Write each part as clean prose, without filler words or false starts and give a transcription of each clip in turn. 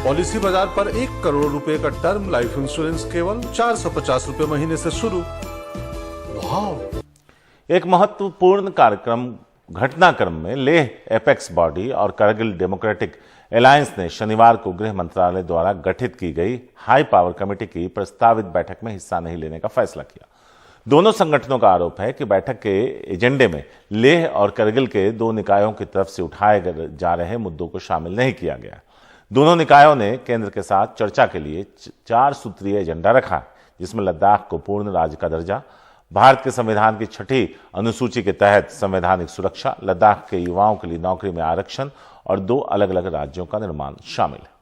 Policy बाजार पर 1 करोड़ रुपए का टर्म लाइफ इंश्योरेंस केवल 450 रुपए महीने से शुरू। वाह! एक महत्वपूर्ण घटनाक्रम में लेह एपेक्स बॉडी और करगिल डेमोक्रेटिक अलायंस ने शनिवार को गृह मंत्रालय द्वारा गठित की गई हाई पावर कमेटी की प्रस्तावित बैठक में हिस्सा नहीं लेने का फैसला किया। दोनों संगठनों का आरोप है कि बैठक के एजेंडे में लेह और करगिल के 2 निकायों की तरफ से उठाए जा रहे मुद्दों को शामिल नहीं किया गया। दोनों निकायों ने केंद्र के साथ चर्चा के लिए 4 सूत्रीय एजेंडा रखा, जिसमें लद्दाख को पूर्ण राज्य का दर्जा, भारत के संविधान की 6ठी अनुसूची के तहत संवैधानिक सुरक्षा, लद्दाख के युवाओं के लिए नौकरी में आरक्षण और 2 अलग अलग राज्यों का निर्माण शामिल है।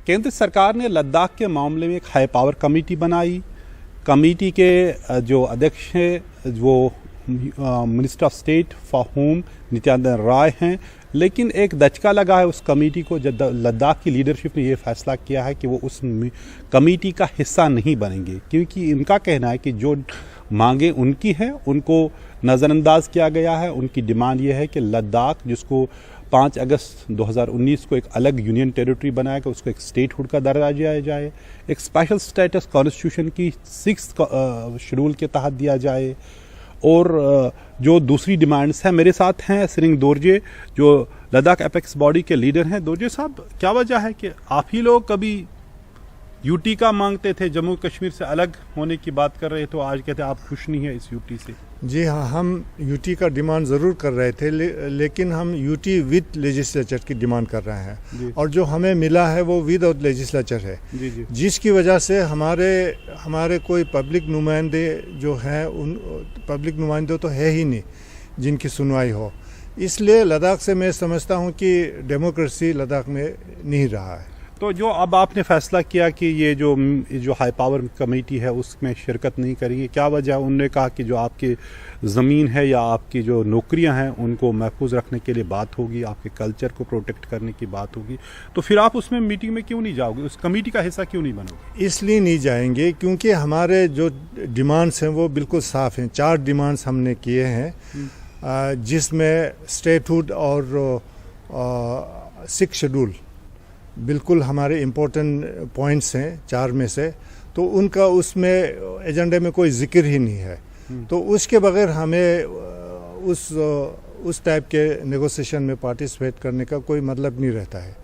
केंद्र सरकार ने लद्दाख के मामले में एक हाई पावर कमेटी बनाई। कमेटी के जो अध्यक्ष हैं वो minister of state for home Nityanand Rai हैं, लेकिन एक दचका लगा है उस कमेटी को जब लद्दाख की लीडरशिप ने ये फैसला किया है कि वो उस कमेटी का हिस्सा नहीं बनेंगे, क्योंकि इनका कहना है कि जो मांगे उनकी हैं उनको नज़रअंदाज किया गया है। उनकी डिमांड ये है कि लद्दाख, जिसको 5 अगस्त 2019 को एक अलग यूनियन टेरिटरी बनाया गया, उसको एक स्टेटहुड का दर्जा दिया जाए, एक स्पेशल स्टेटस कॉन्स्टिट्यूशन की 6th शेड्यूल के तहत दिया जाए। और जो दूसरी डिमांड्स हैं, मेरे साथ हैं सिरिंग दोरजे जो लद्दाख एपेक्स बॉडी के लीडर हैं। दोरजे साहब, क्या वजह है कि आप ही लोग कभी यूटी का मांगते थे, जम्मू कश्मीर से अलग होने की बात कर रहे, तो आज कहते हैं आप खुश नहीं है इस यूटी से? जी हाँ, हम यूटी का डिमांड ज़रूर कर रहे थे, लेकिन हम यूटी विद लेजिस्लेचर की डिमांड कर रहे हैं, और जो हमें मिला है वो विदाउट लेजिस्लेचर है। जी। जिसकी वजह से हमारे कोई पब्लिक नुमाइंदे जो हैं, उन पब्लिक नुमाइंदे तो है ही नहीं जिनकी सुनवाई हो। इसलिए लद्दाख से मैं समझता हूँ कि डेमोक्रेसी लद्दाख में नहीं रहा है। तो जो अब आपने फैसला किया कि ये जो हाई पावर कमेटी है उसमें शिरकत नहीं करेंगे, क्या वजह? उन्होंने कहा कि जो आपकी ज़मीन है या आपकी जो नौकरियां हैं उनको महफूज रखने के लिए बात होगी, आपके कल्चर को प्रोटेक्ट करने की बात होगी, तो फिर आप उसमें मीटिंग में क्यों नहीं जाओगे? उस कमेटी का हिस्सा क्यों नहीं बनोगे? इसलिए नहीं जाएंगे क्योंकि हमारे जो डिमांड्स हैं वो बिल्कुल साफ़ हैं। 4 डिमांड्स हमने किए हैं, जिसमें स्टेटहुड और 6th शेड्यूल बिल्कुल हमारे इम्पोर्टेंट पॉइंट्स हैं 4 में से, तो उनका उसमें एजेंडे में कोई जिक्र ही नहीं है। तो उसके बगैर हमें उस टाइप के नेगोशिएशन में पार्टिसिपेट करने का कोई मतलब नहीं रहता है।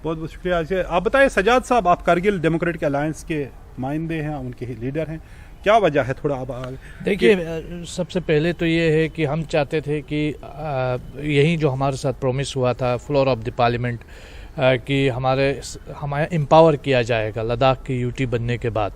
बहुत बहुत शुक्रिया। आप बताइए सजाद साहब, आप करगिल डेमोक्रेटिक अलायंस के नुमाइंदे हैं, उनके ही लीडर हैं, क्या वजह है? थोड़ा आप देखिए, सबसे पहले तो ये है कि हम चाहते थे कि यही जो हमारे साथ प्रॉमिस हुआ था फ्लोर ऑफ द पार्लियामेंट कि हमें एम्पावर किया जाएगा लद्दाख की यूटी बनने के बाद,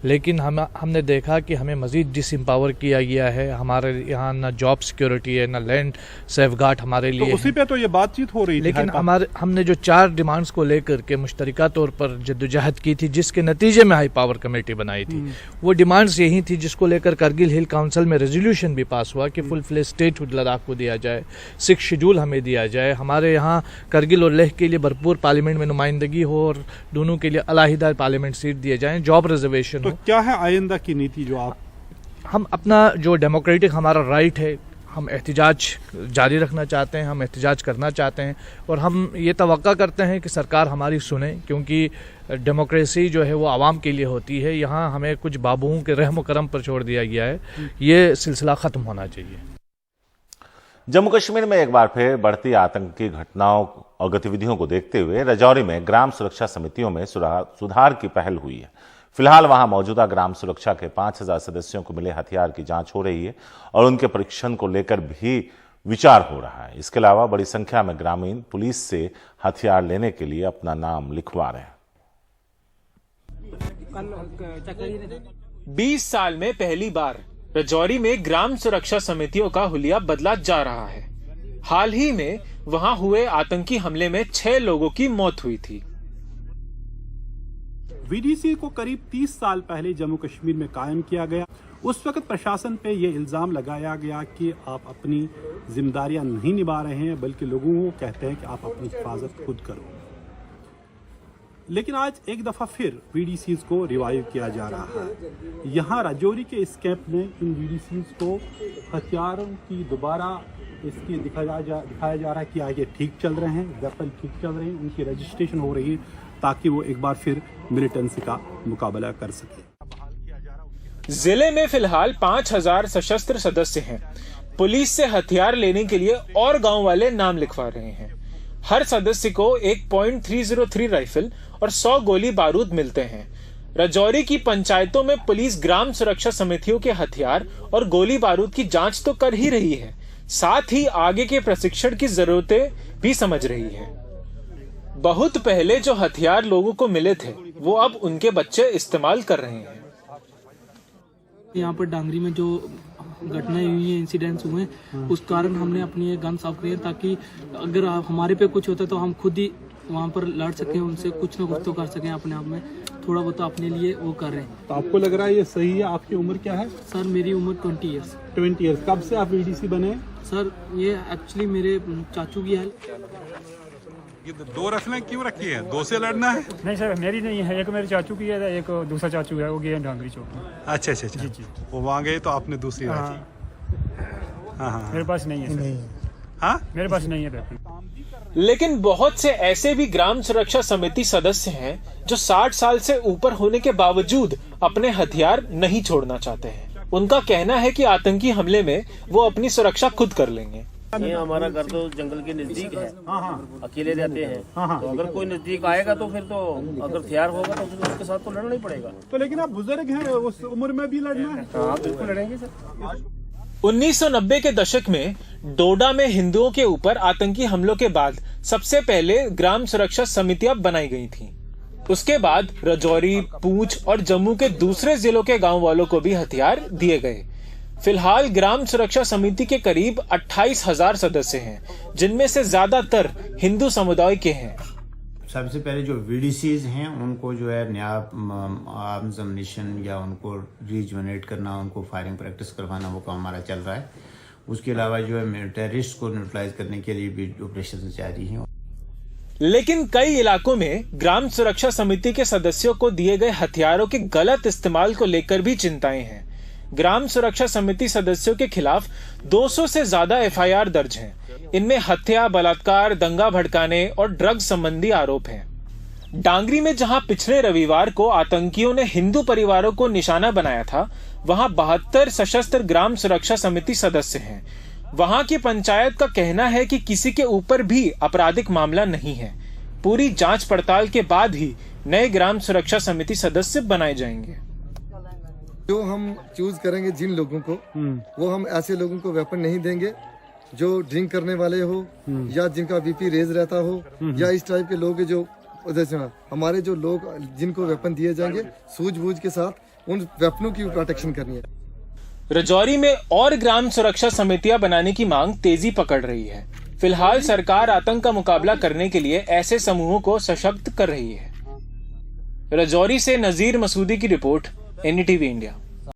लेकिन हमने देखा कि हमें मज़ीद डिसएम्पावर किया गया है। हमारे यहाँ ना जॉब सिक्योरिटी है, ना लैंड सेफगार्ड हमारे लिए। तो उसी पे तो ये बातचीत हो रही थी। लेकिन हमने जो 4 डिमांड्स को लेकर के मुश्तरका तौर पर जद्दोजहद की थी, जिसके नतीजे में हाई पावर कमेटी बनाई थी, वो डिमांड्स यही थी, जिसको लेकर करगिल हिल काउंसिल में रेजोल्यूशन भी पास हुआ कि फुल फ्लेज स्टेटहुड लद्दाख को दिया जाए, 6th शेड्यूल हमें दिया जाए, हमारे यहाँ करगिल और लेह के लिए पूर्ण पार्लियामेंट में नुमाइंदगी हो और दोनों के लिए अलग पार्लियामेंट सीट दिए जाएं, जॉब रिजर्वेशन तो हो। क्या है आइंदा की नीति? जो हम अपना जो डेमोक्रेटिक हमारा राइट है, हम एहतिजाज जारी रखना चाहते हैं, हम एहतिजाज करना चाहते हैं, और हम ये तवक्का करते हैं कि सरकार हमारी सुने, क्योंकि डेमोक्रेसी जो है वो आवाम के लिए होती है। यहाँ हमें कुछ बाबुओं के रहम करम पर छोड़ दिया गया है, ये सिलसिला ख़त्म होना चाहिए। जम्मू कश्मीर में एक बार फिर बढ़ती आतंकी घटनाओं और गतिविधियों को देखते हुए राजौरी में ग्राम सुरक्षा समितियों में सुधार की पहल हुई है। फिलहाल वहां मौजूदा ग्राम सुरक्षा के 5000 सदस्यों को मिले हथियार की जांच हो रही है और उनके परीक्षण को लेकर भी विचार हो रहा है। इसके अलावा बड़ी संख्या में ग्रामीण पुलिस से हथियार लेने के लिए अपना नाम लिखवा रहे हैं। 20 साल में पहली बार राजौरी में ग्राम सुरक्षा समितियों का हुलिया बदला जा रहा है। हाल ही में वहां हुए आतंकी हमले में 6 लोगों की मौत हुई थी। वीडीसी को करीब 30 साल पहले जम्मू कश्मीर में कायम किया गया। उस वक्त प्रशासन पे ये इल्जाम लगाया गया कि आप अपनी जिम्मेदारियां नहीं निभा रहे हैं, बल्कि लोगों को कहते हैं कि आप अपनी हिफाजत खुद करो। लेकिन आज एक दफ़ा फिर वीडीसीज को रिवाइव किया जा रहा है। यहाँ राजौरी के इस कैंप में इन वीडीसीज को हथियारों की दोबारा इसकी दिखाया जा रहा है कि आगे ठीक चल रहे हैं, वेपन ठीक चल रहे हैं, उनकी रजिस्ट्रेशन हो रही है ताकि वो एक बार फिर मिलिटेंसी का मुकाबला कर सके। जिले में फिलहाल 5000 सशस्त्र सदस्य हैं। पुलिस से हथियार लेने के लिए और गांव वाले नाम लिखवा रहे हैं। हर सदस्य को एक .303 राइफल और 100 गोली बारूद मिलते हैं। राजौरी की पंचायतों में पुलिस ग्राम सुरक्षा समितियों के हथियार और गोली बारूद की जांच तो कर ही रही है, साथ ही आगे के प्रशिक्षण की जरूरतें भी समझ रही है। बहुत पहले जो हथियार लोगों को मिले थे वो अब उनके बच्चे इस्तेमाल कर रहे हैं। यहाँ पर डांगरी में जो घटनाएं हुई हैं, इंसिडेंट्स हुए हैं, उस कारण हमने अपनी ये गन साफ करी ताकि अगर हमारे पे कुछ होता तो हम खुद ही वहाँ पर लड़ सकें, उनसे कुछ ना कुछ तो कर सकें। अपने आप में थोड़ा बहुत अपने लिए वो कर रहे हैं। तो आपको लग रहा है ये सही है? आपकी उम्र क्या है? सर मेरी उम्र 20 ईयर्स। 20 ईयर्स। कब से आप वीडीसी बने? सर ये एक्चुअली मेरे चाचू की है। ये 2 रफलें क्यों रखी है? 2 से लड़ना है? नहीं सर, मेरी नहीं है, एक मेरे चाचू की है, एक दूसरा चाचू है, वो गए हैं डांगरी चौक में। अच्छा अच्छा अच्छा जी। वो वहाँ गए तो आपने दूसरी रखी? हाँ। मेरे पास नहीं है सर। हाँ मेरे पास नहीं है। लेकिन बहुत से ऐसे भी ग्राम सुरक्षा समिति सदस्य हैं जो 60 साल से ऊपर होने के बावजूद अपने हथियार नहीं छोड़ना चाहते हैं। उनका कहना है कि आतंकी हमले में वो अपनी सुरक्षा खुद कर लेंगे। ये हमारा घर तो जंगल के नजदीक है, अकेले रहते हैं, तो अगर कोई नजदीक आएगा तो फिर तो अगर हथियार होगा तो फिर उसके साथ तो लड़ना ही पड़ेगा। तो लेकिन आप बुजुर्ग हैं, उस उम्र में भी लड़ना है? हाँ बिल्कुल लड़ेंगे सर। 1990 के दशक में डोडा में हिंदुओं के ऊपर आतंकी हमलों के बाद सबसे पहले ग्राम सुरक्षा समितियां बनाई गई थीं। उसके बाद राजौरी, पूंछ और जम्मू के दूसरे जिलों के गांव वालों को भी हथियार दिए गए। फिलहाल ग्राम सुरक्षा समिति के करीब 28,000 सदस्य हैं, जिनमें से ज्यादातर हिंदू समुदाय के हैं। सबसे पहले जो वीडीसीज हैं उनको जो है नया आर्म्स एम्युनिशन या उनको रिजुवेनेट करना, उनको फायरिंग प्रैक्टिस करवाना, वो काम हमारा चल रहा है। उसके अलावा जो है टेररिस्ट को न्यूट्रलाइज करने के लिए भी ऑपरेशन जारी हैं। लेकिन कई इलाकों में ग्राम सुरक्षा समिति के सदस्यों को दिए गए हथियारों के गलत इस्तेमाल को लेकर भी चिंताएं हैं। ग्राम सुरक्षा समिति सदस्यों के खिलाफ 200 से ज्यादा एफआईआर दर्ज हैं। इनमें हत्या, बलात्कार, दंगा भड़काने और ड्रग्स संबंधी आरोप हैं। डांगरी में जहां पिछले रविवार को आतंकियों ने हिंदू परिवारों को निशाना बनाया था, वहां 72 सशस्त्र ग्राम सुरक्षा समिति सदस्य हैं। वहां की पंचायत का कहना है कि किसी के ऊपर भी आपराधिक मामला नहीं है। पूरी जांच पड़ताल के बाद ही नए ग्राम सुरक्षा समिति सदस्य बनाए जाएंगे। जो हम चूज करेंगे जिन लोगों को, वो हम ऐसे लोगों को वेपन नहीं देंगे जो ड्रिंक करने वाले हो या जिनका बीपी रेज रहता हो या इस टाइप के लोग जो हमारे जो लोग जिनको वेपन दिए जाएंगे सूझबूझ के साथ उन वेपनों की प्रोटेक्शन करनी है। राजौरी में और ग्राम सुरक्षा समितियां बनाने की मांग तेजी पकड़ रही है। फिलहाल सरकार आतंक का मुकाबला करने के लिए ऐसे समूहों को सशक्त कर रही है। राजौरी से नजीर मसूदी की रिपोर्ट, एनडीटीवी इंडिया।